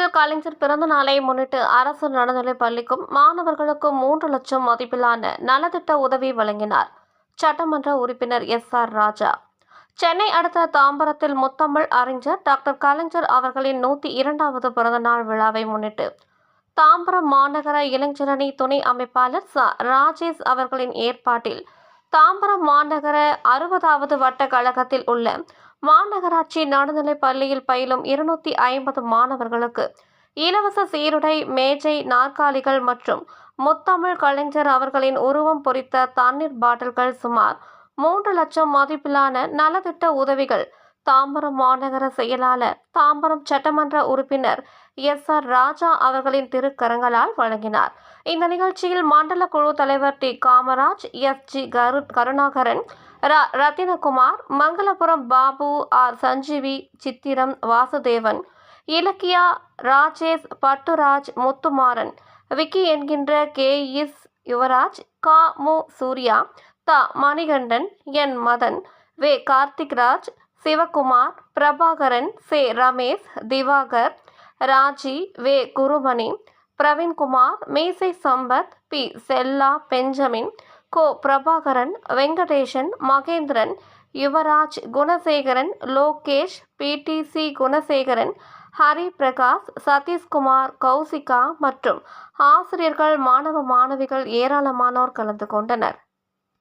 திருச்சியில் கலைஞர் பிறந்த நாளை முன்னிட்டு அரசு நடுநிலைப் பள்ளிக்கும் மாணவர்களுக்கும் 3 லட்சம் மதிப்பிலான நலத்திட்ட உதவி வழங்கினார் சட்டமன்ற உறுப்பினர் SR ராஜா. சென்னை அடுத்த தாம்பரத்தில் முத்தமிழ் அறிஞர் டாக்டர் கலைஞர் அவர்களின் 102வது பிறந்தநாள் விழாவை முன்னிட்டு தாம்பரம் மாநகர இளைஞரணி துணை அமைப்பாளர் ராஜேஷ் அவர்களின் ஏற்பாட்டில் தாம்பரம் மாநகர 60வது வட்ட கழகத்தில் உள்ள மாநகராட்சி நடுநிலைப் பள்ளியில் பயிலும் 250 மாணவர்களுக்கு இலவச சீருடை, மேஜை, நாற்காலிகள் மற்றும் முத்தமிழ் கலைஞர் அவர்களின் உருவம் பொறித்த தண்ணீர் பாட்டில்கள் சுமார் 3 லட்சம் மதிப்பிலான நலத்திட்ட உதவிகள் தாம்பரம் மாநகர செயலாளர், தாம்பரம் சட்டமன்ற உறுப்பினர் SR ராஜா அவர்களின் திருக்கரங்களால் வழங்கினார். இந்த நிகழ்ச்சியில் மண்டல குழு தலைவர் T. Kamaraj, SG Karunakaran, Rathinakumar, Mangalapuram Babu, R. Sanjeevi, Chithiram, Vasudevan, Ilakkiya, Rajesh, Patturaj, Muthumaran, Vicky என்கின்ற KS யுவராஜ், மு. சூர்யா, மணிகண்டன், மதன், கார்த்திக்ராஜ், சிவகுமார், பிரபாகரன், ரமேஷ், திவாகர், ராஜி, குருமணி, பிரவீன்குமார், மீசை சம்பத், செல்லா, பெஞ்சமின், பிரபாகரன், வெங்கடேசன், மகேந்திரன், யுவராஜ், குணசேகரன், லோகேஷ், PTC குணசேகரன், ஹரி பிரகாஷ், சதீஷ்குமார், கௌசிகா மற்றும் ஆசிரியர்கள், மாணவ மாணவிகள் ஏராளமானோர் கலந்து கொண்டனர்.